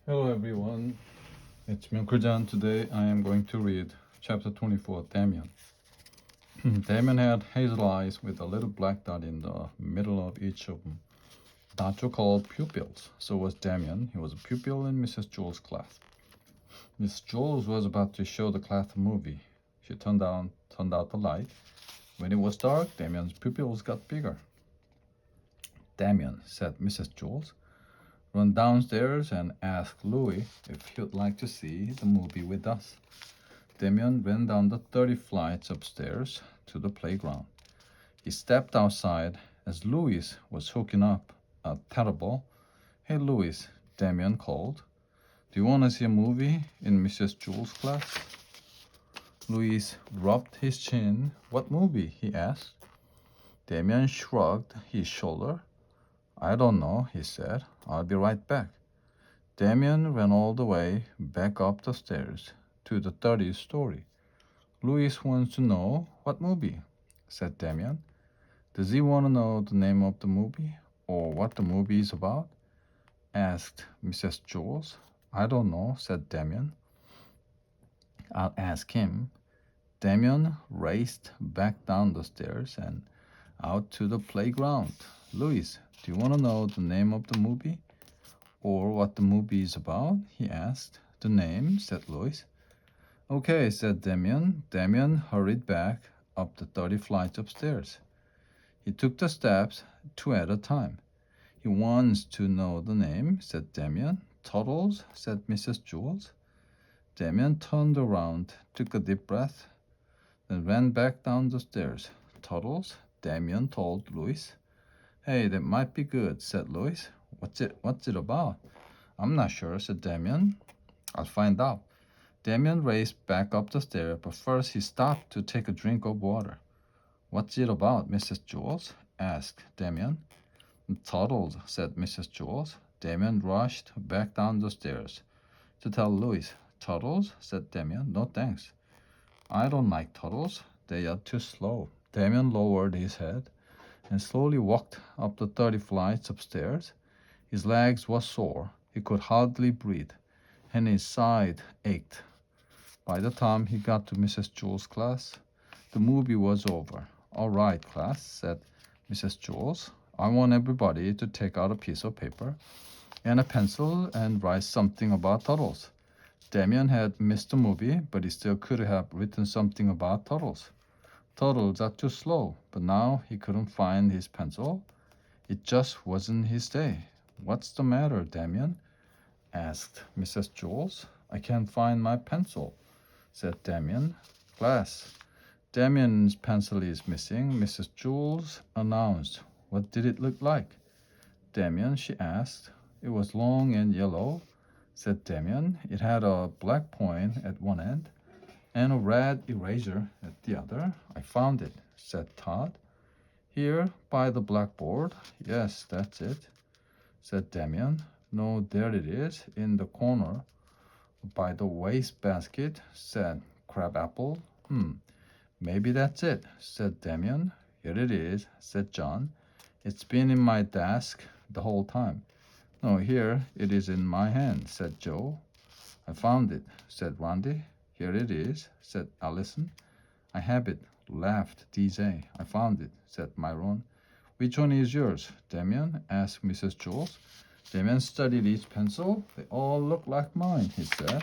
Hello everyone, it's Myungkurjan. Today I am going to read chapter 24, Damien. Damien had hazel eyes with a little black dot in the middle of each of them. Dots were called pupils. So was Damien. He was a pupil in Mrs. Jules' class. Miss Jules was about to show the class a movie. She turned out the light. When it was dark, Damien's pupils got bigger. Damien, said Mrs. Jules, run downstairs and ask Louis if he'd like to see the movie with us. Damien ran down the 30 flights upstairs to the playground. He stepped outside as Louis was hooking up a terrible. Hey Louis, Damien called. Do you want to see a movie in Mrs. Jules' class? Louis rubbed his chin. What movie? He asked. Damien shrugged his shoulder. I don't know, he said. I'll be right back. Damien ran all the way back up the stairs to the 30th story. Louis wants to know what movie, said Damien. Does he want to know the name of the movie or what the movie is about? Asked Mrs. Jules. I don't know, said Damien. I'll ask him. Damien raced back down the stairs and out to the playground. Louis, do you want to know the name of the movie or what the movie is about? He asked. The name, said Louis. Okay, said Damien. Damien hurried back up the 30 flights upstairs. He took the steps two at a time. He wants to know the name, said Damien. Turtles, said Mrs. Jules. Damien turned around, took a deep breath, then ran back down the stairs. Turtles, Damien told Louis. Hey, that might be good, said Louis. What's it about? I'm not sure, said Damien. I'll find out. Damien raced back up the stairs, but first he stopped to take a drink of water. What's it about, Mrs. Jules? Asked Damien. Turtles, said Mrs. Jules. Damien rushed back down the stairs to tell Louis. Turtles, said Damien. No thanks. I don't like turtles. They are too slow. Damien lowered his head and slowly walked up the 30 flights upstairs. His legs were sore. He could hardly breathe, and his side ached. By the time he got to Mrs. Jules' class, the movie was over. All right, class, said Mrs. Jules. I want everybody to take out a piece of paper and a pencil and write something about turtles. Damien had missed the movie, but he still could have written something about turtles. Turtles are too slow, but now he couldn't find his pencil. It just wasn't his day. What's the matter, Damien? Asked Mrs. Jules. I can't find my pencil, said Damien. Class, Damien's pencil is missing, Mrs. Jules announced. What did it look like? Damien, she asked. It was long and yellow, said Damien. It had a black point at one end and a red eraser at the other. I found it, said Todd. Here, by the blackboard. Yes, that's it, said Damien. No, there it is, in the corner by the wastebasket, said Crabapple. Maybe that's it, said Damien. Here it is, said John. It's been in my desk the whole time. No, here it is in my hand, said Joe. I found it, said Randy. Here it is, said Allison. I have it, laughed DJ. I found it, said Myron. Which one is yours, Damien? Asked Mrs. Jules. Damien studied each pencil. They all look like mine, he said.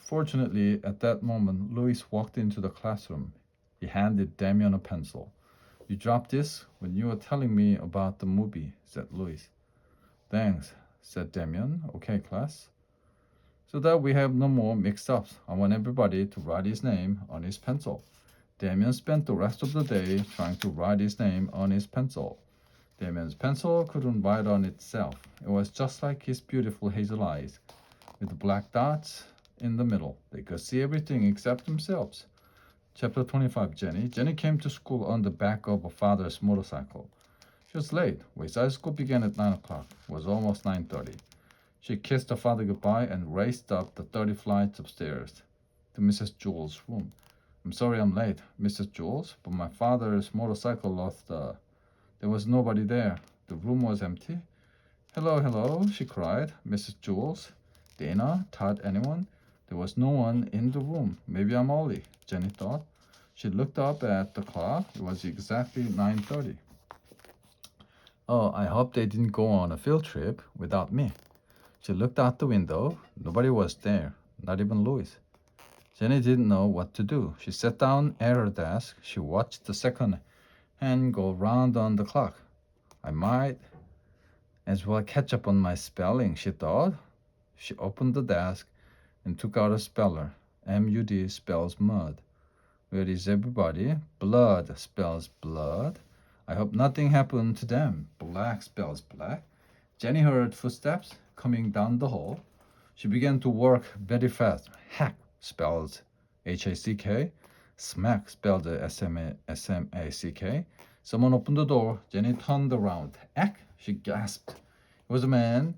Fortunately, at that moment, Louis walked into the classroom. He handed Damien a pencil. You dropped this when you were telling me about the movie, said Louis. Thanks, said Damien. Okay, class. So that we have no more mix-ups, I want everybody to write his name on his pencil. Damien spent the rest of the day trying to write his name on his pencil. Damien's pencil couldn't write on itself. It was just like his beautiful hazel eyes, with black dots in the middle. They could see everything except themselves. Chapter 25, Jenny. Jenny came to school on the back of her father's motorcycle. She was late. Wayside school began at 9 o'clock. It was almost 9:30. She kissed her father goodbye and raced up the 30 flights upstairs to Mrs. Jules' room. I'm sorry I'm late, Mrs. Jules, but my father's motorcycle lost There was nobody there. The room was empty. Hello, hello, she cried. Mrs. Jules. Dana, Todd, anyone? There was no one in the room. Maybe I'm early, Jenny thought. She looked up at the clock. It was exactly 9:30. Oh, I hope they didn't go on a field trip without me. She looked out the window. Nobody was there, not even Louis. Jenny didn't know what to do. She sat down at her desk. She watched the second hand go round on the clock. I might as well catch up on my spelling, she thought. She opened the desk and took out a speller. MUD spells mud. Where is everybody? Blood spells blood. I hope nothing happened to them. Black spells black. Jenny heard footsteps coming down the hall. She began to work very fast. Hack spelled HACK. Smack spelled SMACK. Someone opened the door. Jenny turned around. Ack! She gasped. It was a man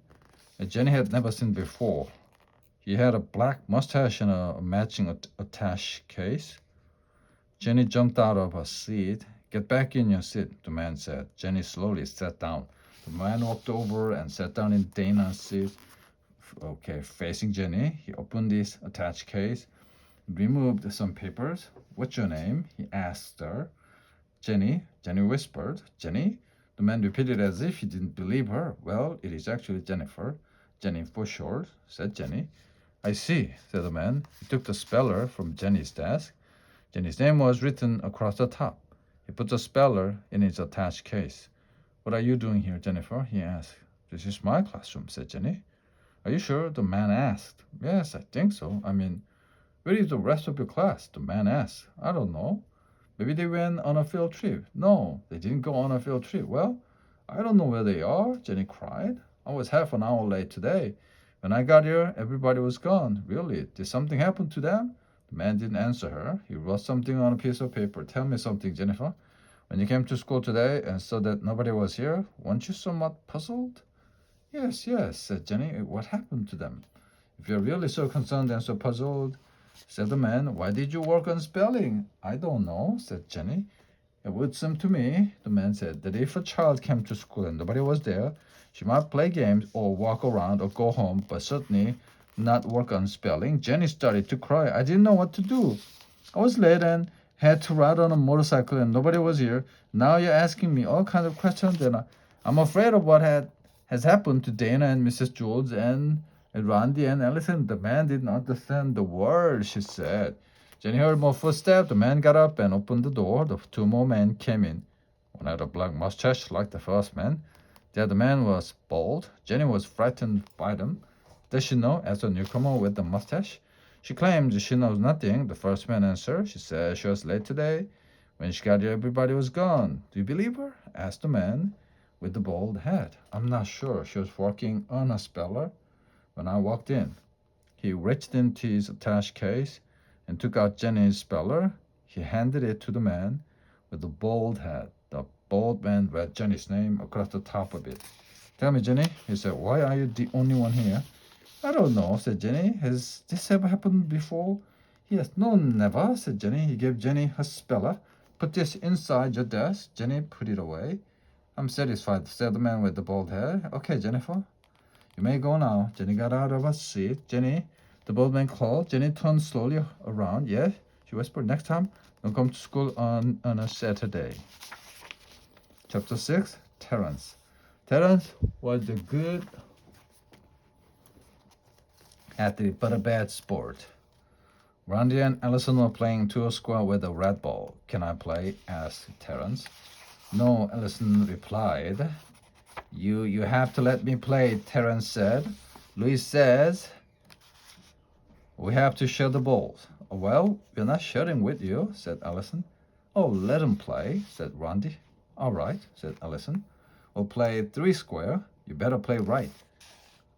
Jenny had never seen before. He had a black mustache and a matching attache case. Jenny jumped out of her seat. Get back in your seat, the man said. Jenny slowly sat down. The man walked over and sat down in Dana's seat. Okay, facing Jenny. He opened his attached case, removed some papers. What's your name? He asked her. Jenny. Jenny whispered. Jenny? The man repeated as if he didn't believe her. Well, it is actually Jennifer. Jenny for short, said Jenny. I see, said the man. He took the speller from Jenny's desk. Jenny's name was written across the top. He put the speller in his attached case. What are you doing here, Jennifer? He asked. This is my classroom, said Jenny. Are you sure? The man asked. Yes, I think so. I mean, where is the rest of your class? The man asked. I don't know. Maybe they went on a field trip. No, they didn't go on a field trip. Well, I don't know where they are, Jenny cried. I was half an hour late today. When I got here, everybody was gone. Really? Did something happen to them? The man didn't answer her. He wrote something on a piece of paper. Tell me something, Jennifer. When you came to school today and saw that nobody was here, weren't you somewhat puzzled? Yes, said Jenny. What happened to them? If you're really so concerned and so puzzled, said the man, why did you work on spelling? I don't know, said Jenny. It would seem to me, the man said, that if a child came to school and nobody was there, she might play games or walk around or go home, but certainly not work on spelling. Jenny started to cry. I didn't know what to do. I was late and had to ride on a motorcycle and nobody was here. Now you're asking me all kinds of questions and I'm afraid of what has happened to Dana and Mrs. Jules and Randy and Allison. The man didn't understand the word, she said. Jenny heard more footsteps. The man got up and opened the door. The two more men came in. One had a black mustache like the first man. The other man was bald. Jenny was frightened by them. Does she know? Asked the newcomer with the mustache. She claimed she knows nothing, the first man answered. She said she was late today. When she got here, everybody was gone. Do you believe her? Asked the man with the bald head. I'm not sure. She was working on a speller when I walked in. He reached into his attached case and took out Jenny's speller. He handed it to the man with the bald head. The bald man read Jenny's name across the top of it. Tell me, Jenny, he said, why are you the only one here? I don't know, said Jenny. Has this ever happened before? Yes, no, never, said Jenny. He gave Jenny her speller. Put this inside your desk. Jenny put it away. I'm satisfied, said the man with the bald head. Okay, Jennifer, you may go now. Jenny got out of her seat. Jenny, the bald man called. Jenny turned slowly around. Yes, she whispered, next time, don't come to school on a Saturday. Chapter 6, Terence. Terence was a good athlete, but a bad sport. Randy and Allison were playing two square with a red ball. Can I play? Asked Terence. No, Allison replied. You have to let me play, Terence said. Louis says we have to share the balls. Well, we're not sharing with you, said Allison. Oh, let him play, said Randy. All right, said Allison. We'll play three square. You better play right.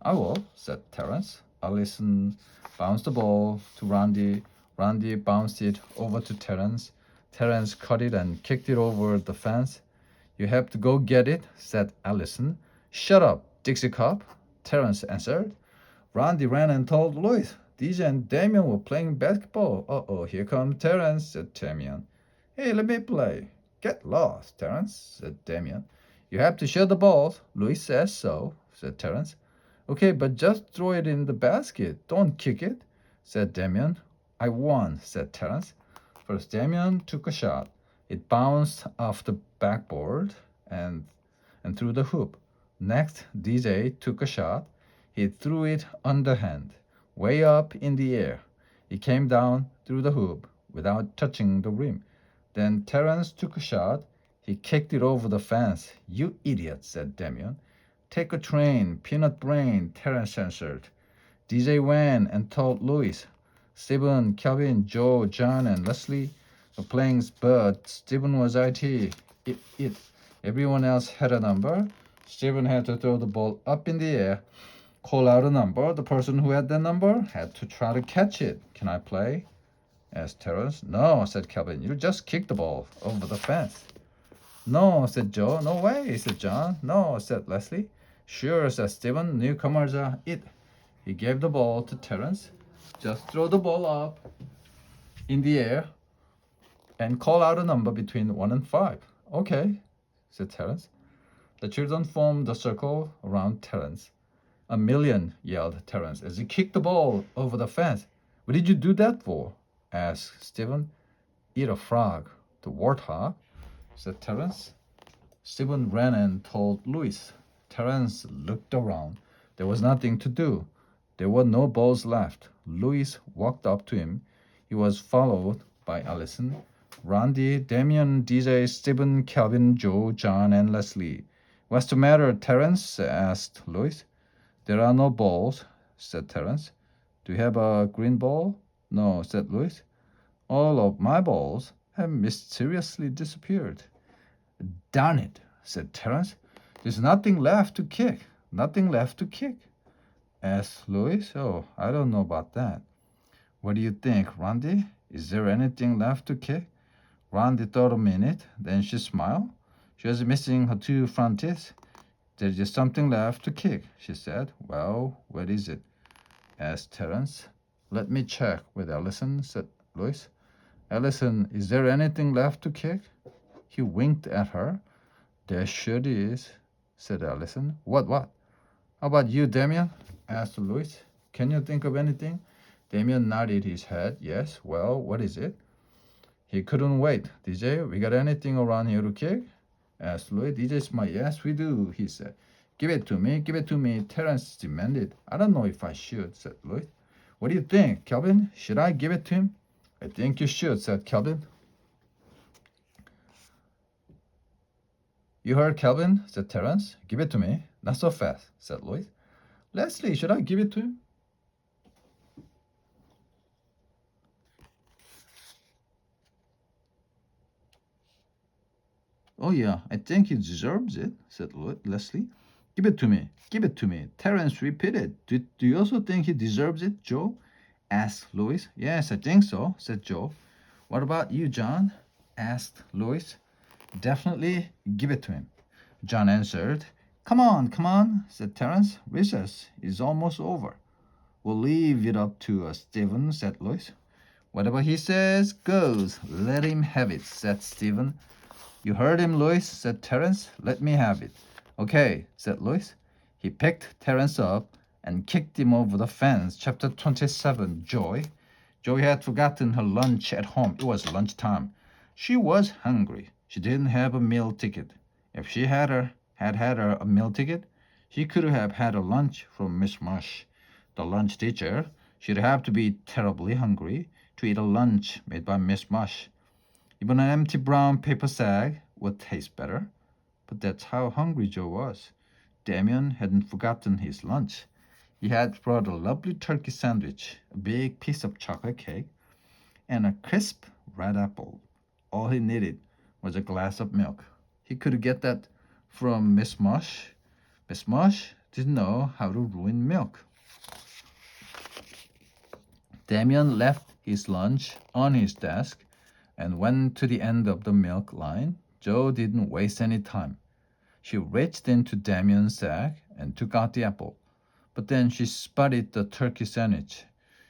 I will, said Terence. Allison bounced the ball to Randy. Randy bounced it over to Terence. Terence caught it and kicked it over the fence. You have to go get it, said Allison. Shut up, Dixie Cup, Terence answered. Randy ran and told Louis. DJ and Damien were playing basketball. Uh-oh, here comes Terence, said Damien. Hey, let me play. Get lost, Terence, said Damien. You have to share the balls. Louis says so, said Terence. Okay, but just throw it in the basket. Don't kick it, said Damien. I won, said Terence. First, Damien took a shot. It bounced off the backboard and through the hoop. Next, DJ took a shot. He threw it underhand, way up in the air. It came down through the hoop without touching the rim. Then Terence took a shot. He kicked it over the fence. You idiot, said Damien. Take a train, peanut brain, Terence answered. DJ went and told Louis. Stephen, Kelvin, Joe, John, and Leslie were playing, but Stephen was it. Everyone else had a number. Stephen had to throw the ball up in the air, call out a number. The person who had that number had to try to catch it. Can I play? Asked Terence. No, said Kelvin. You just kick the ball over the fence. No, said Joe. No way, said John. No, said Leslie. Sure, said Stephen. Newcomers are it. He gave the ball to Terence. Just throw the ball up in the air and call out a number between 1 and 5. Okay, said Terence. The children formed a circle around Terence. A million, yelled Terence as he kicked the ball over the fence. What did you do that for? Asked Stephen. Eat a frog. The warthog, said Terence. Stephen ran and told Louis. Terence looked around. There was nothing to do. There were no balls left. Louis walked up to him. He was followed by Allison, Randy, Damien, DJ, Stephen, Calvin, Joe, John, and Leslie. What's the matter, Terence? Asked Louis. There are no balls, said Terence. Do you have a green ball? No, said Louis. All of my balls have mysteriously disappeared. Darn it, said Terence. There's nothing left to kick. Nothing left to kick. Asked Louis. Oh, I don't know about that. What do you think, Randy? Is there anything left to kick? Randy thought a minute. Then she smiled. She was missing her 2 front teeth. There's just something left to kick, she said. Well, what is it? Asked Terence. Let me check with Allison, said Louis. Allison, is there anything left to kick? He winked at her. There sure is, said Allison. What? How about you, Damien? Asked Louis. Can you think of anything? Damien nodded his head. Yes. Well, what is it? He couldn't wait. DJ, we got anything around here to kick? Asked Louis. DJ smiled. Yes, we do, he said. Give it to me, Terence demanded. I don't know if I should, said Louis. What do you think, Kelvin? Should I give it to him? I think you should, said Kelvin. You heard Kelvin, said Terence. Give it to me. Not so fast, said Louis. Leslie, should I give it to him? Oh yeah, I think he deserves it, said Leslie. Give it to me. Terence repeated. Do you also think he deserves it, Joe? Asked Louis. Yes, I think so, said Joe. What about you, John? Asked Louis. Definitely give it to him. John answered. Come on, said Terence. Recess is almost over. We'll leave it up to Stephen, said Louis. Whatever he says goes. Let him have it, said Stephen. You heard him, Louis, said Terence. Let me have it. Okay, said Louis. He picked Terence up and kicked him over the fence. Chapter 27, Joy. Joy had forgotten her lunch at home. It was lunchtime. She was hungry. She didn't have a meal ticket. If she had a meal ticket, she could have had a lunch from Miss Marsh, the lunch teacher. She'd have to be terribly hungry to eat a lunch made by Miss Marsh. Even an empty brown paper sack would taste better. But that's how hungry Joe was. Damien hadn't forgotten his lunch. He had brought a lovely turkey sandwich, a big piece of chocolate cake, and a crisp red apple. All he needed was a glass of milk. He could get that from Miss Marsh. Miss Marsh didn't know how to ruin milk. Damien left his lunch on his desk and went to the end of the milk line. Joe didn't waste any time. She reached into Damien's sack and took out the apple. But then she spotted the turkey sandwich.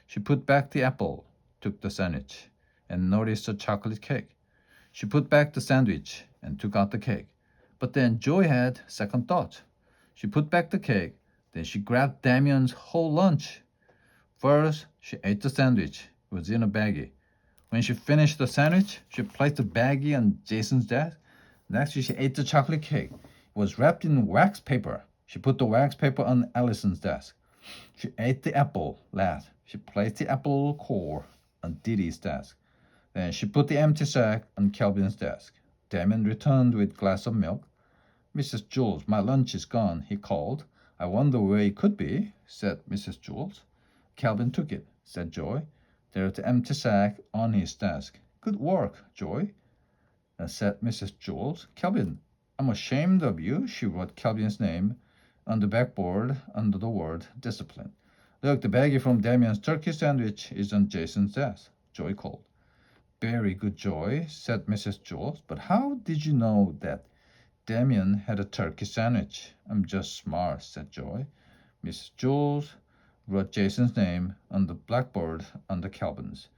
She put back the apple, took the sandwich, and noticed the chocolate cake. She put back the sandwich and took out the cake. But then Joy had second thought. She put back the cake, Then she grabbed Damien's whole lunch. First, she ate the sandwich. It was in a baggie. When she finished the sandwich, she placed the baggie on Jason's desk. Next, she ate the chocolate cake. It was wrapped in wax paper. She put the wax paper on Allison's desk. She ate the apple. Last, she placed the apple core on Diddy's desk. Then she put the empty sack on Kelvin's desk. Damien returned with a glass of milk. "Mrs. Jules, my lunch is gone," he called. "I wonder where it could be," said Mrs. Jules. "Kelvin took it," said Joy. "There's the empty sack on his desk." "Good work, Joy," said Mrs. Jules. "Kelvin, I'm ashamed of you." She wrote Kelvin's name on the backboard under the word discipline. "Look, the baggie from Damien's turkey sandwich is on Jason's desk," Joy called. "Very good, Joy," said Mrs. Jules. "But how did you know that Damien had a turkey sandwich?" "I'm just smart," said Joy. Mrs. Jules wrote Jason's name on the blackboard under Calvin's.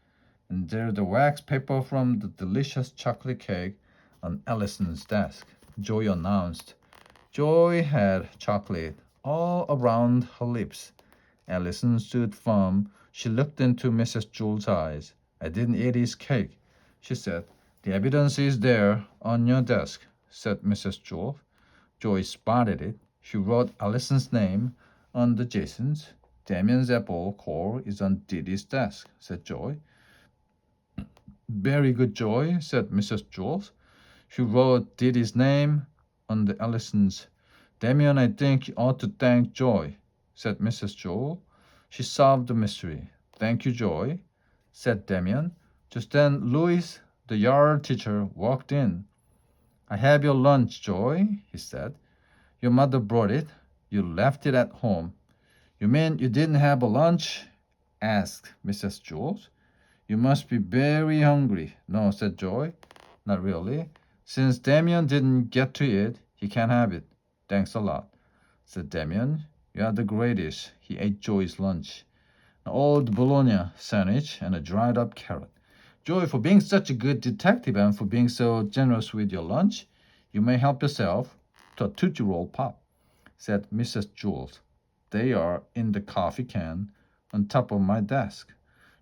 And there's the wax paper from the delicious chocolate cake on Allison's desk, Joy announced. Joy had chocolate all around her lips. Allison stood firm. She looked into Mrs. Jules' eyes. "I didn't eat his cake," she said. "The evidence is there on your desk," said Mrs. Jules. Joy spotted it. She wrote Allison's name on the Jason's. "Damien's apple core is on Diddy's desk," said Joy. "Very good, Joy," said Mrs. Jules. She wrote Diddy's name on the Allison's. "Damien, I think you ought to thank Joy," said Mrs. Jules. She solved the mystery. "Thank you, Joy," said Damien. Just then Louis, the yard teacher, walked in. "I have your lunch, Joy," he said. "Your mother brought it. You left it at home." "You mean you didn't have a lunch?" asked Mrs. Jules. "You must be very hungry." "No," said Joy. "Not really. Since Damien didn't get to it, he can't have it." "Thanks a lot," said Damien. "You are the greatest." He ate Joy's lunch, an old bologna sandwich and a dried up carrot. "Joy, for being such a good detective and for being so generous with your lunch, you may help yourself to a Tootsie Roll Pop," said Mrs. Jules. "They are in the coffee can on top of my desk."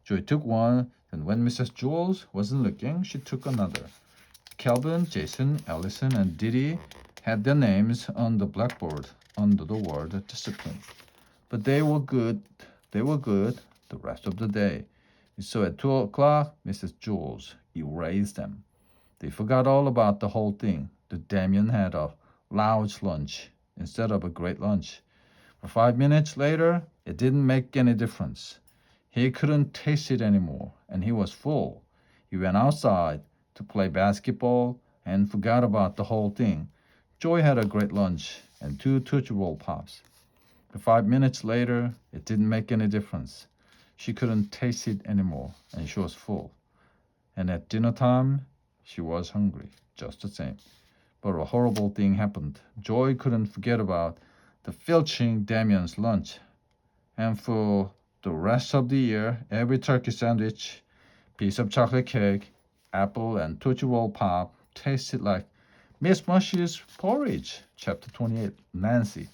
Joy took one, and when Mrs. Jules wasn't looking, she took another. Calvin, Jason, Allison, and Diddy had their names on the blackboard under the word discipline. But they were good the rest of the day. So at 2 o'clock, Mrs. Jules erased them. They forgot all about the whole thing. The Damien had a large lunch instead of a great lunch. For 5 minutes later, it didn't make any difference. He couldn't taste it anymore, and he was full. He went outside to play basketball and forgot about the whole thing. Joy had a great lunch and 2 Tootsie Roll Pops. But 5 minutes later, it didn't make any difference. She couldn't taste it anymore, and she was full. And at dinner time, she was hungry, just the same. But a horrible thing happened. Joy couldn't forget about the filching Damien's lunch. And for the rest of the year, every turkey sandwich, piece of chocolate cake, apple, and Tootsie Roll Pop tasted like Miss Mushy's porridge. Chapter 28, Nancy.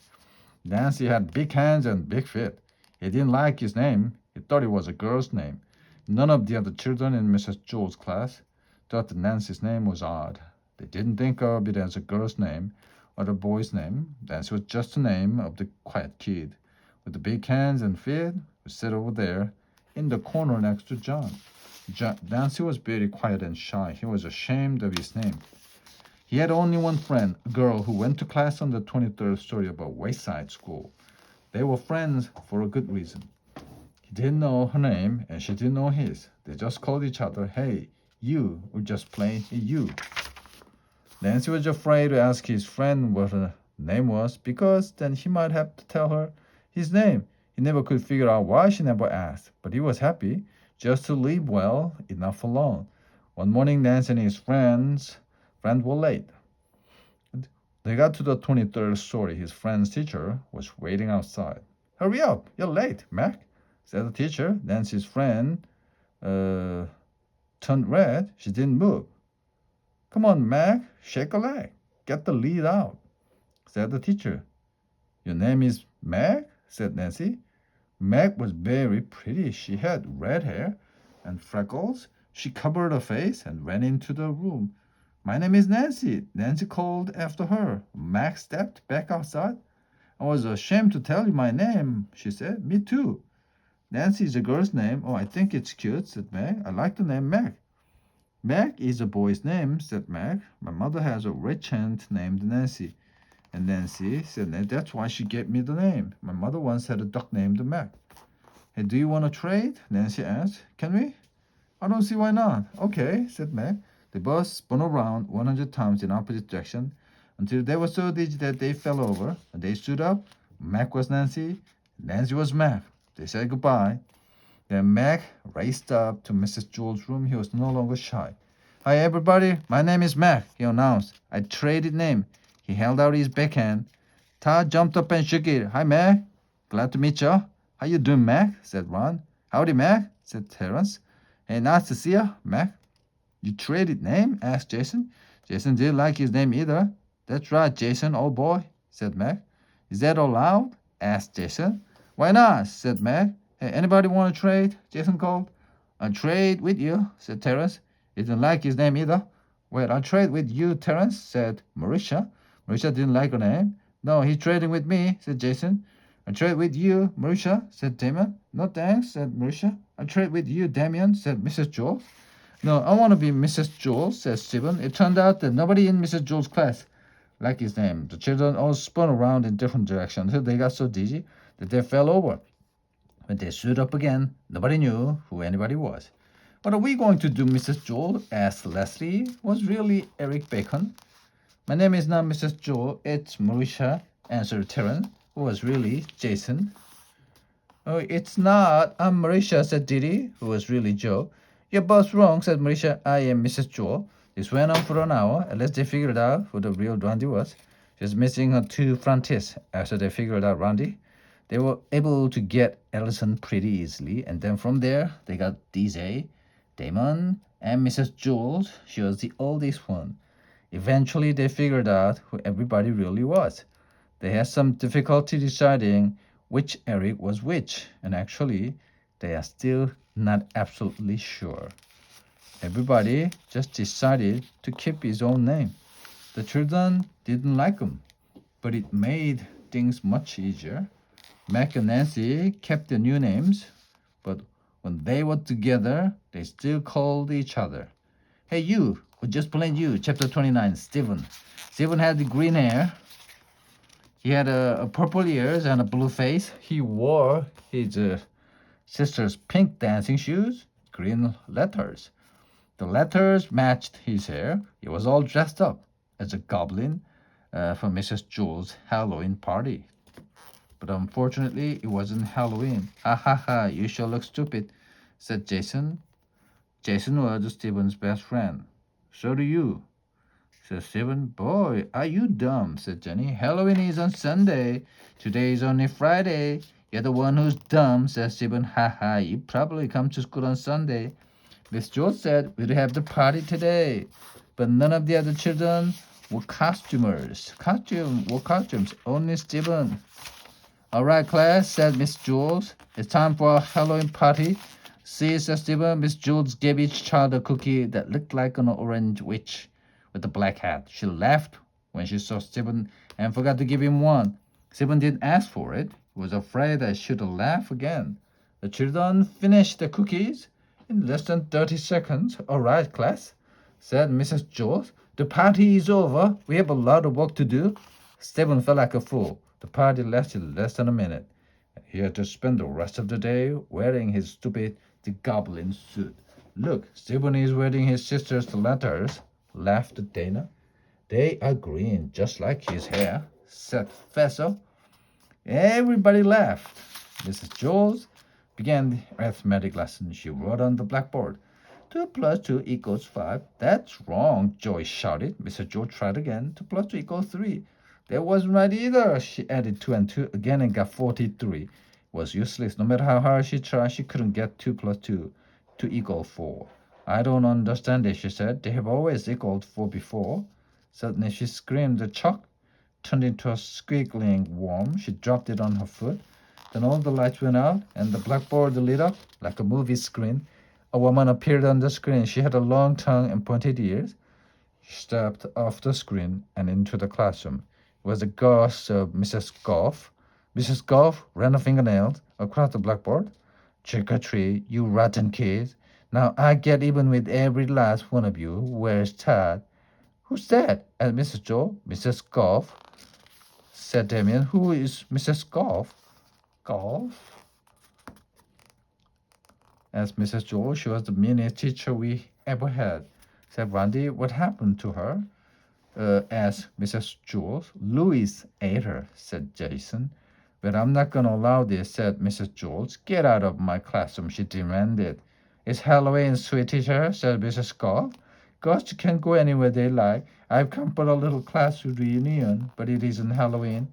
Nancy had big hands and big feet. He didn't like his name. He thought it was a girl's name. None of the other children in Mrs. Jules' class thought that Nancy's name was odd. They didn't think of it as a girl's name or a boy's name. Nancy was just the name of the quiet kid with the big hands and feet who sat over there in the corner next to John. Nancy was very quiet and shy. He was ashamed of his name. He had only one friend, a girl who went to class on the 23rd story of a wayside school. They were friends for a good reason. He didn't know her name and she didn't know his. They just called each other, "Hey, you," or just plain "you." Nancy was afraid to ask his friend what her name was because then he might have to tell her his name. He never could figure out why she never asked, but he was happy just to leave well enough alone. One morning, Nancy and his friend were late. They got to the 23rd story. His friend's teacher was waiting outside. "Hurry up, you're late, Mac," said the teacher. Nancy's friend turned red. She didn't move. "Come on, Mac, shake a leg. Get the lead out," said the teacher. "Your name is Mac?" said Nancy. Meg was very pretty. She had red hair and freckles. She covered her face and went into the room. My name is Nancy. Nancy called after her. Meg stepped back outside. I was ashamed to tell you my name, she said. Me too. Nancy is a girl's name. Oh, I think it's cute, said Meg. I like the name Meg. Meg is a boy's name, said Meg. My mother has a rich aunt named Nancy. And Nancy said that's why she gave me the name. My mother once had a duck named Meg. Hey, do you want to trade? Nancy asked. Can we? I don't see why not. Okay, said Meg. The bus spun around 100 times in opposite direction until they were so dizzy that they fell over. And they stood up. Meg was Nancy. Nancy was Meg. They said goodbye. Then Meg raced up to Mrs. Jewell's room. He was no longer shy. Hi, everybody. My name is Meg, he announced. I traded name. He held out his backhand. Todd jumped up and shook it. Hi, Meg. Glad to meet you. How you doing, Meg? Said Ron. Howdy, Meg, said Terence. Hey, nice to see you, Meg. You traded name? Asked Jason. Jason didn't like his name either. That's right, Jason, old boy, said Meg. Is that allowed? Asked Jason. Why not? Said Meg. Hey, anybody want to trade? Jason called. I'll trade with you, said Terence. He didn't like his name either. Wait, I'll trade with you, Terence, said Marisha. Marisha didn't like her name. No, he's trading with me, said Jason. I'll trade with you, Marisha, said Damien. No thanks, said Marisha. I'll trade with you, Damien, said Mrs. Jewell. No, I want to be Mrs. Jewell, said Stephen. It turned out that nobody in Mrs. Jewell's class liked his name. The children all spun around in different directions until they got so dizzy that they fell over. When they stood up again, nobody knew who anybody was. What are we going to do, Mrs. Jewell? Asked Leslie. Was really Eric Bacon? My name is not Mrs. Jewell, it's Marisha, answered Terence, who was really Jason. Oh, it's not. I'm Marisha, said Didi, who was really Joe. You're both wrong, said Marisha. I am Mrs. Jewell. This went on for an hour, unless they figured out who the real Randy was. She was missing her two front teeth. After they figured out Randy, they were able to get Ellison pretty easily, and then from there, they got DJ, Damon, and Mrs. Jewell. She was the oldest one. Eventually, they figured out who everybody really was. They had some difficulty deciding which Eric was which, and actually, they are still not absolutely sure. Everybody just decided to keep his own name. The children didn't like him, but it made things much easier. Mac and Nancy kept their new names, but when they were together, they still called each other. Hey, you, or just plain you, chapter 29, Stephen. Stephen had the green hair. He had a purple ears and a blue face. He wore his sister's pink dancing shoes, green letters. The letters matched his hair. He was all dressed up as a goblin for Mrs. Jewell's Halloween party. But unfortunately, it wasn't Halloween. Ha ha ha, you sure look stupid, said Jason. Jason was Stephen's best friend. So do you, said Stephen. Boy, are you dumb, said Jenny. Halloween is on Sunday. Today is only Friday. You're the one who's dumb, said Stephen. Ha ha, you probably come to school on Sunday. Miss George said we'd have the party today. But none of the other children were costumers. Costumes, only Stephen. All right, class, said Miss Jules. It's time for a Halloween party. See, said Stephen. Miss Jules gave each child a cookie that looked like an orange witch with a black hat. She laughed when she saw Stephen and forgot to give him one. Stephen didn't ask for it. He was afraid that she'd laugh again. The children finished the cookies in less than 30 seconds. All right, class, said Mrs. Jules. The party is over. We have a lot of work to do. Stephen felt like a fool. The party lasted less than a minute. He had to spend the rest of the day wearing his stupid goblin suit. Look, Stephen is wearing his sister's letters, laughed Dana. They are green, just like his hair, said Fessel. Everybody laughed. Mrs. Jules began the arithmetic lesson. She wrote on the blackboard. 2 plus 2 equals 5. That's wrong, Joyce shouted. Mrs. Jules tried again. 2 plus 2 equals 3. That wasn't right either. She added 2 and 2 again and got 43. It was useless. No matter how hard she tried, she couldn't get 2 plus 2 to equal 4. I don't understand it, she said. They have always equaled 4 before. Suddenly she screamed. The chalk turned into a squiggling worm. She dropped it on her foot. Then all the lights went out, and the blackboard lit up like a movie screen. A woman appeared on the screen. She had a long tongue and pointed ears. She stepped off the screen and into the classroom. It was the ghost of Mrs. Goff. Mrs. Goff ran her fingernails across the blackboard. Trick or treat, you rotten kids. Now I get even with every last one of you. Where's Todd? Who's that? asked Mrs. Joe. Mrs. Goff, said Damien. Who is Mrs. Goff? Goff? Asked Mrs. Joe. She was the meanest teacher we ever had. Said Randy. What happened to her? Asked Mrs. Jules. Louis ate her, said Jason. But I'm not going to allow this, said Mrs. Jules. Get out of my classroom, she demanded. It's Halloween, sweet teacher, said Mrs. Goff. Ghosts can go anywhere they like. I've come for a little class reunion, but it isn't Halloween.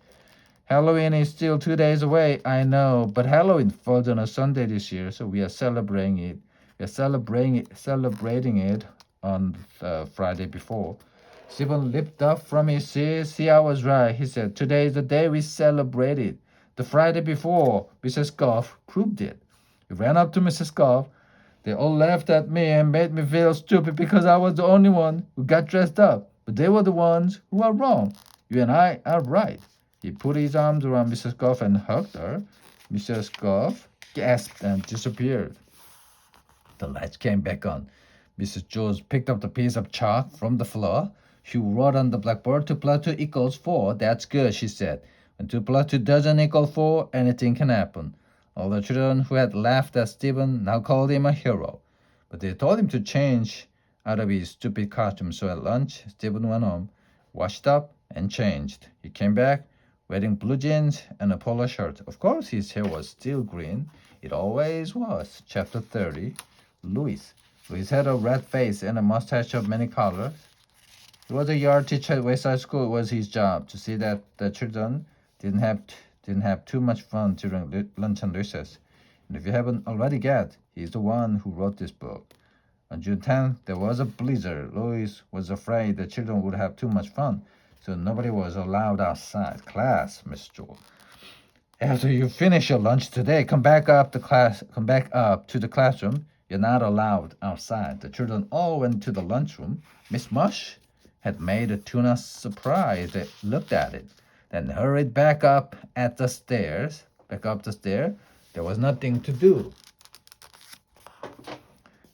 Halloween is still 2 days away, I know, but Halloween falls on a Sunday this year, so we are celebrating it. We are celebrating it on the Friday before. Stephen leaped up from his seat. See, I was right, he said. Today is the day we celebrate it. The Friday before, Mrs. Goff proved it. He ran up to Mrs. Goff. They all laughed at me and made me feel stupid because I was the only one who got dressed up. But they were the ones who are wrong. You and I are right. He put his arms around Mrs. Goff and hugged her. Mrs. Goff gasped and disappeared. The lights came back on. Mrs. Jones picked up the piece of chalk from the floor. She wrote on the blackboard 2 plus 2 equals 4. That's good, she said. When 2 plus 2 doesn't equal 4, anything can happen. All the children who had laughed at Stephen now called him a hero. But they told him to change out of his stupid costume. So at lunch, Stephen went home, washed up, and changed. He came back wearing blue jeans and a polo shirt. Of course, his hair was still green. It always was. Chapter 30. Louis. Louis had a red face and a mustache of many colors. He was a yard teacher at Wayside School. It was his job to see that the children didn't have too much fun during lunch and recess. And if you haven't already guessed, he's the one who wrote this book. On June 10th, there was a blizzard. Louis was afraid the children would have too much fun, so nobody was allowed outside class, Miss Joel. After you finish your lunch today, come back up to the classroom. You're not allowed outside. The children all went to the lunchroom. Miss Mush had made a tuna surprise. They looked at it, then hurried back up the stairs. There was nothing to do.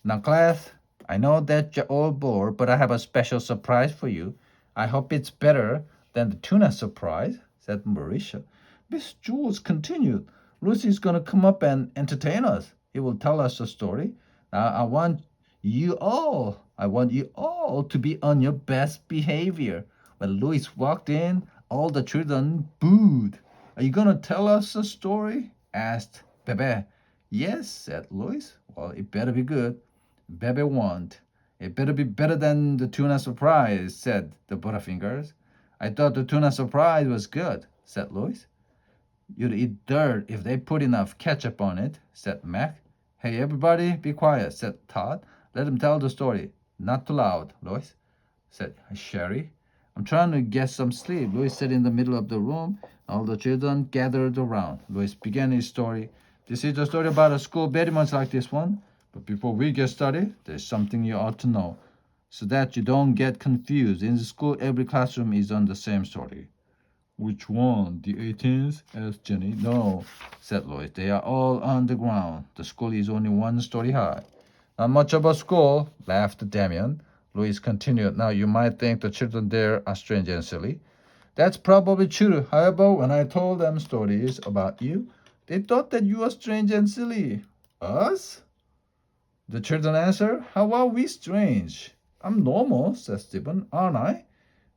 Now, class, I know that you're all bored, but I have a special surprise for you. I hope it's better than the tuna surprise, said Mauricia. Miss Jules continued. Lucy's going to come up and entertain us. He will tell us a story. Now, I want you all to be on your best behavior. When Louis walked in, all the children booed. Are you going to tell us a story? Asked Bebe. Yes, said Louis. Well, it better be good. Bebe won't. It better be better than the tuna surprise, said the Butterfingers. I thought the tuna surprise was good, said Louis. You'd eat dirt if they put enough ketchup on it, said Mac. Hey, everybody, be quiet, said Todd. Let him tell the story. Not too loud, Louis, said Sherry. I'm trying to get some sleep, Louis said in the middle of the room. All the children gathered around. Louis began his story. This is a story about a school very much like this one. But before we get started, there's something you ought to know, so that you don't get confused. In the school, every classroom is on the same story. Which one? The 18th? asked Jenny. No, said Louis. They are all on the ground. The school is only 1 story high. Not much of a school, laughed Damien. Louis continued. Now you might think the children there are strange and silly. That's probably true. However, when I told them stories about you, they thought that you were strange and silly. Us? The children answered. How are we strange? I'm normal, said Stephen. Aren't I?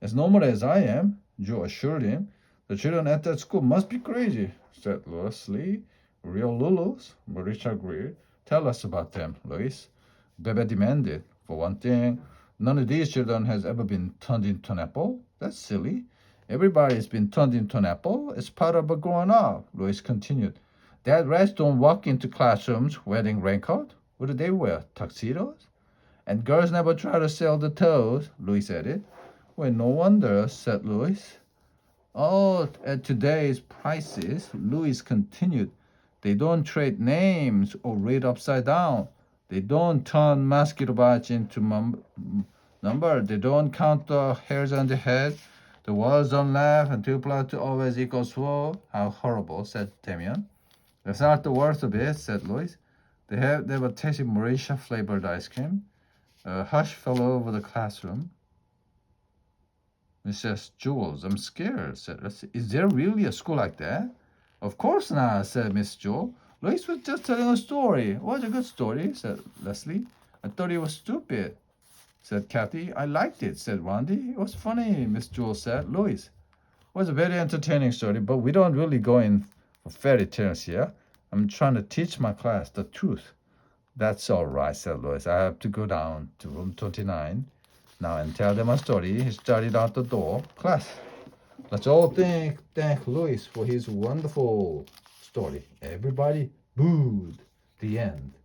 As normal as I am, Joe assured him. The children at that school must be crazy, said Leslie. Real Lulus, Marisha agreed. Tell us about them, Louis. Bebe demanded. For one thing, none of these children has ever been turned into an apple. That's silly. Everybody's been turned into an apple. It's part of a growing up, Louis continued. That rats don't walk into classrooms wearing raincoat. What do they wear? Tuxedos? And girls never try to sell the toes, Louis added. Well, no wonder, said Louis. Oh, at today's prices, Louis continued. They don't trade names or read upside down. They don't turn mosquito bites into number. They don't count the hairs on the head. The words don't laugh and 2 plus 2 always equals 4. How horrible, said Damien. That's not the worst of it, said Louis. They were tasting Mauritia flavored ice cream. A hush fell over the classroom. Mrs. Jules, I'm scared, said Leslie. Is there really a school like that? Of course not, said Miss Jewel. Louis was just telling a story. It was a good story, said Leslie. I thought it was stupid, said Kathy. I liked it, said Randy. It was funny, Miss Jewel said. Louis, it was a very entertaining story, but we don't really go in for fairy tales here. I'm trying to teach my class the truth. That's all right, said Louis. I have to go down to room 29 now and tell them a story. He started out the door. Class, let's all thank Louis for his wonderful story. Everybody booed. The end.